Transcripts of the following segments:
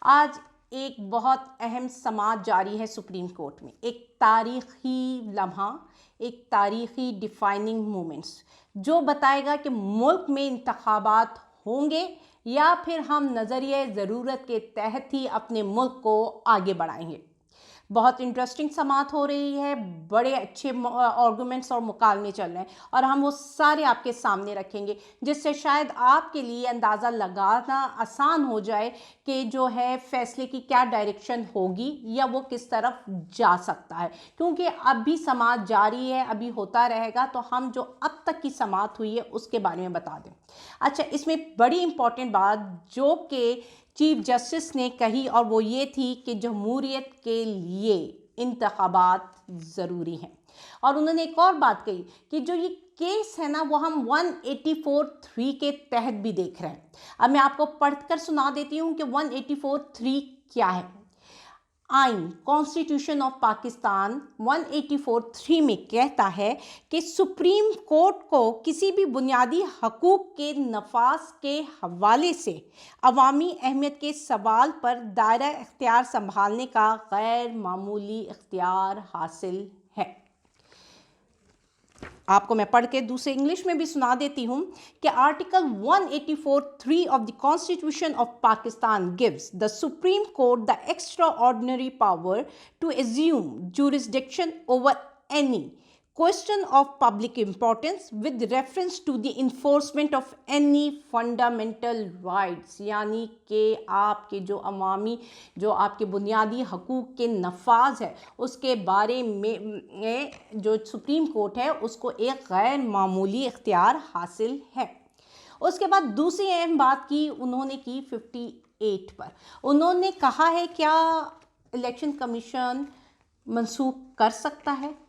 आज एक बहुत अहम समाअत जारी है सुप्रीम कोर्ट में। एक तारीखी लम्हा, एक तारीखी डिफाइनिंग मोमेंट्स जो बताएगा कि मुल्क में इंतखाबात होंगे या फिर हम नज़रिए ज़रूरत के तहत ही अपने मुल्क को आगे बढ़ाएंगे। बहुत इंटरेस्टिंग समाअत हो रही है, बड़े अच्छे आर्गूमेंट्स और मुकालमे चल रहे हैं और हम वो सारे आपके सामने रखेंगे, जिससे शायद आपके लिए अंदाज़ा लगाना आसान हो जाए कि जो है फैसले की क्या डायरेक्शन होगी या वो किस तरफ जा सकता है। क्योंकि अब भी समाअत जारी है, अभी होता रहेगा, तो हम जो अब तक की समाअत हुई है उसके बारे में बता दें। अच्छा, इसमें बड़ी इंपॉर्टेंट बात जो कि चीफ जस्टिस ने कही और वो ये थी कि जमहूरियत के लिए इंतखाबात ज़रूरी हैं। और उन्होंने एक और बात कही कि जो ये केस है ना, वो हम 184(3) के तहत भी देख रहे हैं। अब मैं आपको पढ़कर सुना देती हूँ कि 184(3) क्या है। आइन कॉन्स्टिट्यूशन ऑफ पाकिस्तान 184(3) में कहता है कि सुप्रीम कोर्ट को किसी भी बुनियादी हकूक़ के नफाज के हवाले से अवामी अहमियत के सवाल पर दायरा इख्तियार संभालने का गैर मामूली इख्तियार हासिल है। आपको मैं पढ़ के दूसरे इंग्लिश में भी सुना देती हूँ कि article 184(3) of the constitution of Pakistan gives the supreme court the extraordinary power to assume jurisdiction over any question of public importance with reference to the enforcement of any fundamental rights. यानी कि आपके जो अवामी जो आपके बुनियादी हकूक़ के नफाज है उसके बारे में जो सुप्रीम कोर्ट है उसको एक गैर मामूली इख्तियार हासिल है। उसके बाद दूसरी अहम बात की उन्होंने की 58 पर। उन्होंने कहा है क्या इलेक्शन कमीशन मनसूख कर सकता है?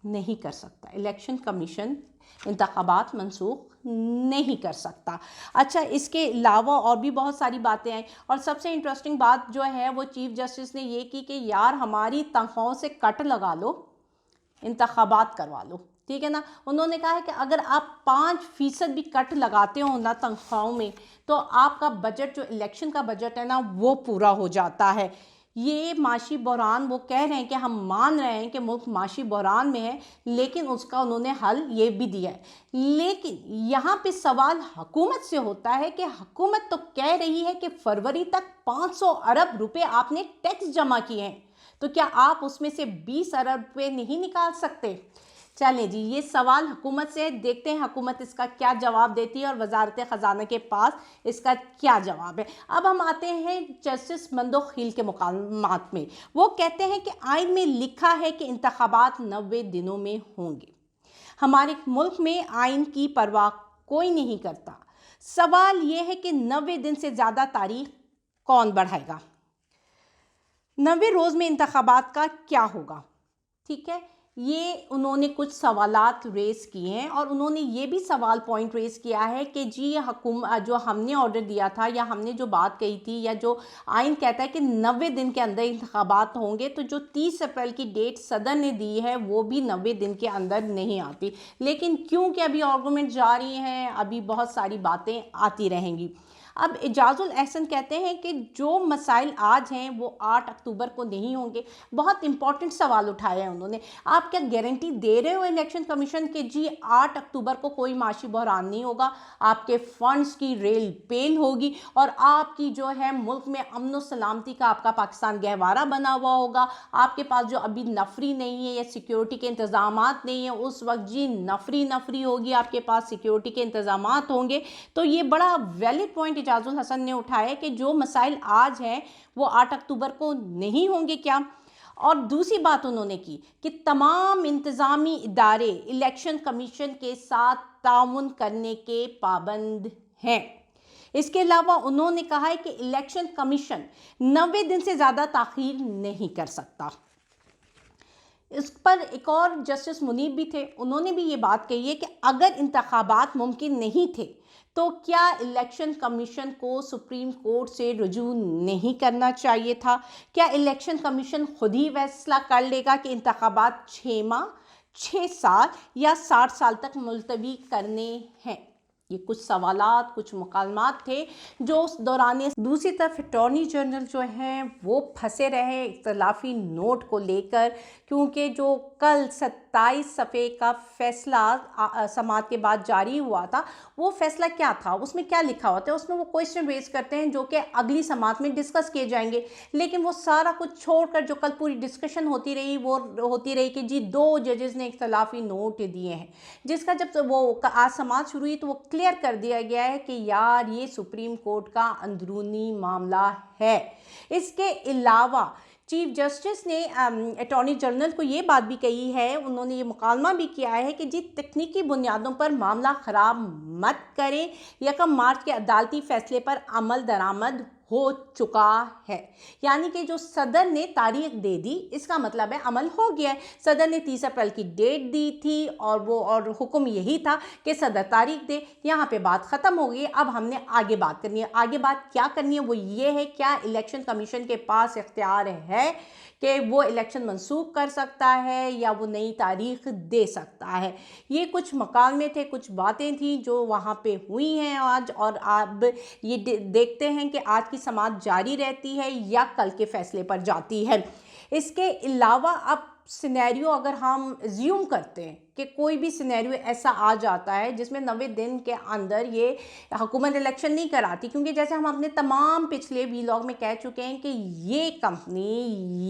नहीं कर सकता। इलेक्शन कमीशन इंतखाबात मनसूख नहीं कर सकता। अच्छा, इसके अलावा और भी बहुत सारी बातें आई और सबसे इंटरेस्टिंग बात जो है वो चीफ जस्टिस ने ये की कि यार हमारी तनख्वाहों से कट लगा लो, इंतखाबात करवा लो, ठीक है ना। उन्होंने कहा है कि अगर आप 5% भी कट लगाते हो ना तनख्वाहों में तो आपका बजट जो इलेक्शन का बजट है ना वो पूरा हो जाता है। ये माशी बहरान, वो कह रहे हैं कि हम मान रहे हैं कि मुल्क माशी बहरान में है, लेकिन उसका उन्होंने हल ये भी दिया है। लेकिन यहाँ पे सवाल हुकूमत से होता है कि हुकूमत तो कह रही है कि फरवरी तक 500 अरब रुपए आपने टैक्स जमा किए हैं, तो क्या आप उसमें से 20 अरब रुपए नहीं निकाल सकते? चलें जी, ये सवाल हुकूमत से, देखते हैं हुकूमत इसका क्या जवाब देती है और वजारत ख़जाना के पास इसका क्या जवाब है। अब हम आते हैं जस्टिस मंदोक खील के मुकालमात में। वो कहते हैं कि आइन में लिखा है कि इंतखाबात 90 दिनों में होंगे। हमारे मुल्क में आइन की परवाह कोई नहीं करता। सवाल ये है कि 90 दिन से ज़्यादा तारीख कौन बढ़ाएगा? 90 रोज़ में इंतखाबात का क्या होगा? ठीक है, ये उन्होंने कुछ सवालात रेज़ किए हैं और उन्होंने ये भी सवाल पॉइंट रेज़ किया है कि जी ये हुकूमत जो हमने ऑर्डर दिया था या हमने जो बात कही थी या जो आइन कहता है कि 90 दिन के अंदर इंतखाबात होंगे, तो जो 30 अप्रैल की डेट सदर ने दी है वो भी 90 दिन के अंदर नहीं आती। लेकिन क्योंकि अभी आर्गूमेंट जारी हैं, अभी बहुत सारी बातें आती रहेंगी। अब एजाजुल एहसन कहते हैं कि जो मसाइल आज हैं वो 8 अक्टूबर को नहीं होंगे। बहुत इंपॉर्टेंट सवाल उठाया है उन्होंने। आप क्या गारंटी दे रहे हो इलेक्शन कमीशन के जी 8 अक्टूबर को कोई माशी बहरान नहीं होगा, आपके फंड्स की रेल पेल होगी और आपकी जो है मुल्क में अमन व सलामती का आपका पाकिस्तान गहवारा बना हुआ होगा। आपके पास जो अभी नफरी नहीं है या सिक्योरिटी के इंतजामात नहीं है, उस वक्त जी नफरी होगी, आपके पास सिक्योरिटी के इंतजामात होंगे। तो ये बड़ा वैलिड पॉइंट इजाजुल हसन ने उठाया कि जो मसाइल आज हैं वो 8 अक्टूबर को नहीं होंगे क्या। और दूसरी बात उन्होंने की कि तमाम इंतज़ामी इदारे इलेक्शन कमीशन के साथ ताउन करने के पाबंद हैं। इसके अलावा उन्होंने कहा है कि इलेक्शन कमीशन 90 दिन से ज़्यादा ताख़ीर नहीं कर सकता। इस पर एक और जस्टिस मुनीब भी थे, उन्होंने भी ये बात कही है कि अगर इंतखाबात मुमकिन नहीं थे तो क्या इलेक्शन कमीशन को सुप्रीम कोर्ट से रुजू नहीं करना चाहिए था? क्या इलेक्शन कमीशन खुद ही फैसला कर लेगा कि इंतखाबात 6 माह, 6 साल या 60 साल तक मुलतवी करने हैं? ये कुछ सवालात, कुछ मुकालमात थे जो उस दौरान। दूसरी तरफ अटॉर्नी जनरल जो हैं वो फंसे रहे इख्तलाफी नोट को लेकर, क्योंकि जो कल 27 सफ़े का फ़ैसला समाअत के बाद जारी हुआ था, वो फ़ैसला क्या था, उसमें क्या लिखा होता है, उसमें वो क्वेश्चन रेज करते हैं जो कि अगली समाअत में डिस्कस किए जाएंगे। लेकिन वो सारा कुछ छोड़कर जो कल पूरी डिस्कशन होती रही वो होती रही कि जी 2 जजेस ने इख्तलाफी नोट दिए हैं, जिसका जब वो आज समाअत शुरू हुई तो वो क्लियर कर दिया गया है कि यार ये सुप्रीम कोर्ट का अंदरूनी मामला है। इसके अलावा चीफ जस्टिस ने अटॉर्नी जनरल को ये बात भी कही है, उन्होंने ये मुकालमा भी किया है कि जी तकनीकी बुनियादों पर मामला ख़राब मत करें, 1 मार्च के अदालती फैसले पर अमल दरामद हो चुका है। यानी कि जो सदर ने तारीख दे दी, इसका मतलब है अमल हो गया है। सदर ने 30 अप्रैल की डेट दी थी और हुक्म यही था कि सदर तारीख दे, यहाँ पे बात ख़त्म हो गई। अब हमने आगे बात करनी है। आगे बात क्या करनी है वो ये है, क्या इलेक्शन कमीशन के पास इख्तियार है कि वो इलेक्शन मनसूख कर सकता है या वो नई तारीख दे सकता है। ये कुछ मकालमे थे, कुछ बातें थी जो वहाँ पे हुई हैं आज, और अब ये देखते हैं कि आज की समाअत जारी रहती है या कल के फैसले पर जाती है। इसके अलावा अब सिनेरियो अगर हम ज्यूम करते हैं कि कोई भी सिनेरियो ऐसा आ जाता है जिसमें 90 दिन के अंदर ये हुकूमत इलेक्शन नहीं कराती, क्योंकि जैसे हम अपने तमाम पिछले वीलॉग में कह चुके हैं कि ये कंपनी,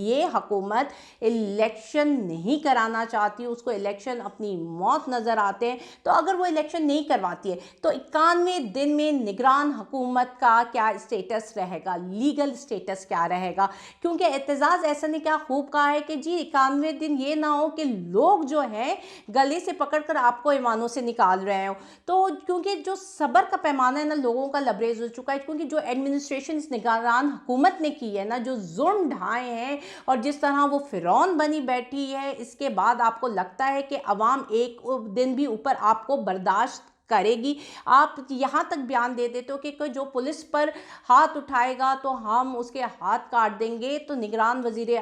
ये हुकूमत इलेक्शन नहीं कराना चाहती, उसको इलेक्शन अपनी मौत नज़र आते हैं। तो अगर वो इलेक्शन नहीं करवाती है तो 91 दिन में निगरान हुकूमत का क्या स्टेटस रहेगा, लीगल स्टेटस क्या रहेगा, क्योंकि एतजाज़ ऐसा ने क्या खूब कहा है कि जी 91 दिन ये ना हो कि लोग जो हैं गले से पकड़कर आपको ईवानों से निकाल रहे हो। तो क्योंकि जो सब्र का पैमाना है ना लोगों का लबरेज हो चुका है, क्योंकि जो एडमिनिस्ट्रेशन इस निगरान हुकूमत ने की है ना, जो जुल्म ढाए हैं और जिस तरह वो फिरौन बनी बैठी है, इसके बाद आपको लगता है कि अवाम एक दिन भी ऊपर आपको बर्दाश्त करेगी। आप यहाँ तक बयान दे देते हो कि कोई जो पुलिस पर हाथ उठाएगा तो हम उसके हाथ काट देंगे। तो निगरान वज़ीर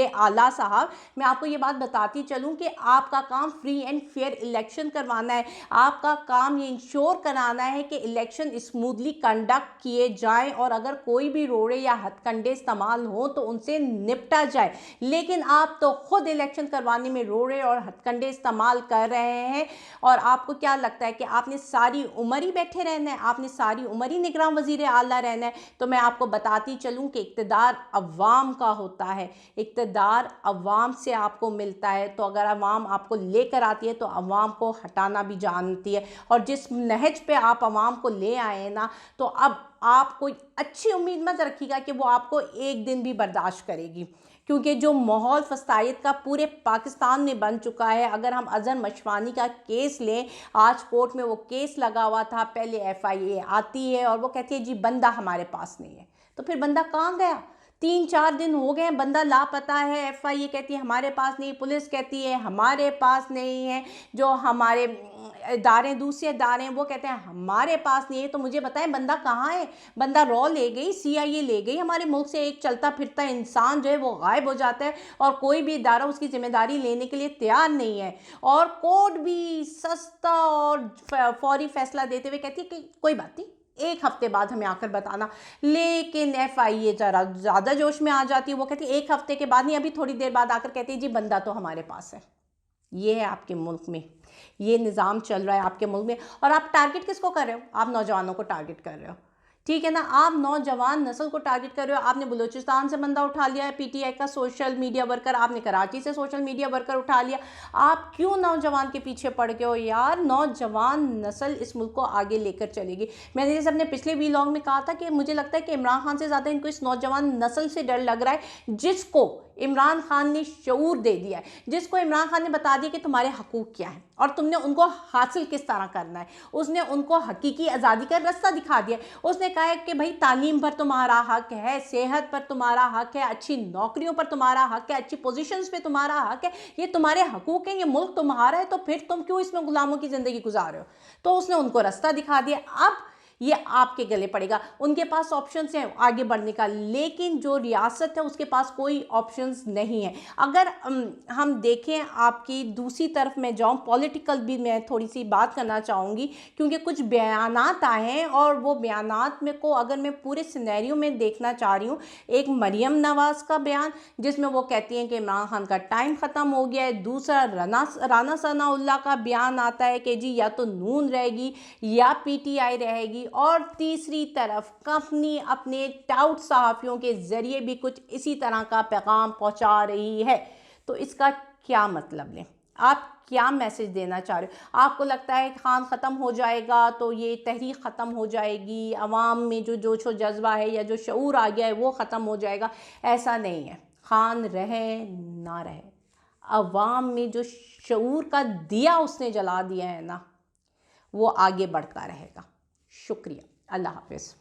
आला साहब, मैं आपको ये बात बताती चलूँ कि आपका काम फ्री एंड फेयर इलेक्शन करवाना है। आपका काम ये इंश्योर कराना है कि इलेक्शन स्मूथली कंडक्ट किए जाएं और अगर कोई भी रोड़े या हथकंडे इस्तेमाल हो तो उनसे निपटा जाए। लेकिन आप तो खुद इलेक्शन करवाने में रोड़े और हथकंडे इस्तेमाल कर रहे हैं, और आपको क्या लगता है कि आपने सारी उम्र ही बैठे रहना है, आपने सारी उम्र ही निगरान वज़ीर आला रहना है। तो मैं आपको बताती चलूं कि इक़्तिदार अवाम का होता है, इक़्तिदार अवाम से आपको मिलता है। तो अगर अवाम आपको लेकर आती है तो अवाम को हटाना भी जानती है, और जिस नहज पे आप अवाम को ले आए हैं ना, तो अब आप कोई अच्छी उम्मीद मत रखिएगा कि वो आपको एक दिन भी बर्दाश्त करेगी, क्योंकि जो माहौल फसाद का पूरे पाकिस्तान में बन चुका है। अगर हम अज़हर मशवानी का केस लें, आज कोर्ट में वो केस लगा हुआ था, पहले FIA आती है और वो कहती है जी बंदा हमारे पास नहीं है। तो फिर बंदा कहाँ गया? 3-4 दिन हो गए, बंदा लापता है। FIA कहती है हमारे पास नहीं, पुलिस कहती है हमारे पास नहीं है, जो हमारे इदारे दूसरे इदारे हैं वो कहते हैं हमारे पास नहीं है। तो मुझे बताएं बंदा कहाँ है? बंदा रॉ ले गई, CIA ले गई, हमारे मुल्क से एक चलता फिरता इंसान जो है वो गायब हो जाता है और कोई भी इदारा उसकी जिम्मेदारी लेने के लिए तैयार नहीं है। और कोर्ट भी सस्ता और फौरी फैसला देते हुए कहती है कि कोई बात नहीं, एक हफ्ते बाद हमें आकर बताना। लेकिन FIA ज़रा ज़्यादा जोश में आ जाती है, वो कहती है एक हफ्ते के बाद नहीं, अभी थोड़ी देर बाद आकर कहती है जी बंदा तो हमारे पास है। ये है आपके मुल्क में, ये निज़ाम चल रहा है आपके मुल्क में। और आप टारगेट किसको कर रहे हो? आप नौजवानों को टारगेट कर रहे हो, ठीक है ना। आप नौजवान नस्ल को टारगेट कर रहे हो। आपने बलूचिस्तान से बंदा उठा लिया है, PTI का सोशल मीडिया वर्कर, आपने कराची से सोशल मीडिया वर्कर उठा लिया। आप क्यों नौजवान के पीछे पड़ गए हो यार? नौजवान नस्ल इस मुल्क को आगे लेकर चलेगी। मैंने जैसे अपने पिछले व्लॉग में कहा था कि मुझे लगता है कि इमरान खान से ज़्यादा इनको इस नौजवान नस्ल से डर लग रहा है, जिसको इमरान खान ने शऊर दे दिया है, जिसको इमरान खान ने बता दिया कि तुम्हारे हकूक़ क्या है और तुमने उनको हासिल किस तरह करना है। उसने उनको हकीकी आज़ादी का रास्ता दिखा दिया। उसने कहा है कि भाई तालीम पर तुम्हारा हक है, सेहत पर तुम्हारा हक है, अच्छी नौकरियों पर तुम्हारा हक है, अच्छी पोजीशंस पे तुम्हारा हक है, ये तुम्हारे हकूक़ हैं, ये मुल्क तुम्हारा है, तो फिर तुम क्यों इसमें गुलामों की ज़िंदगी गुजार रहे हो? तो उसने उनको रास्ता दिखा दिया। अब ये आपके गले पड़ेगा। उनके पास ऑप्शंस हैं आगे बढ़ने का, लेकिन जो रियासत है उसके पास कोई ऑप्शंस नहीं है। अगर हम देखें, आपकी दूसरी तरफ मैं जाऊं, पॉलिटिकल भी मैं थोड़ी सी बात करना चाहूँगी, क्योंकि कुछ बयानात आए हैं और वो बयानात में को अगर मैं पूरे सिनेरियो में देखना चाह रही हूँ, एक मरियम नवाज़ का बयान जिसमें वो कहती हैं कि इमरान खान का टाइम ख़त्म हो गया है। दूसरा राना सनाउल्लाह का बयान आता है कि जी या तो नून रहेगी या पीटीआई रहेगी, और तीसरी तरफ कंपनी अपने टाउट सहाफ़ियों के ज़रिए भी कुछ इसी तरह का पैगाम पहुंचा रही है। तो इसका क्या मतलब लें, आप क्या मैसेज देना चाह रहे हो? आपको लगता है खान ख़त्म हो जाएगा तो ये तहरीक ख़त्म हो जाएगी, अवाम में जो जोश व जज्बा है या जो शऊर आ गया है वो ख़त्म हो जाएगा? ऐसा नहीं है। खान रहे ना रहे, अवाम में जो शऊर का दिया उसने जला दिया है ना, वो आगे बढ़ता रहेगा। शुक्रिया। अल्लाह हाफ़िज़।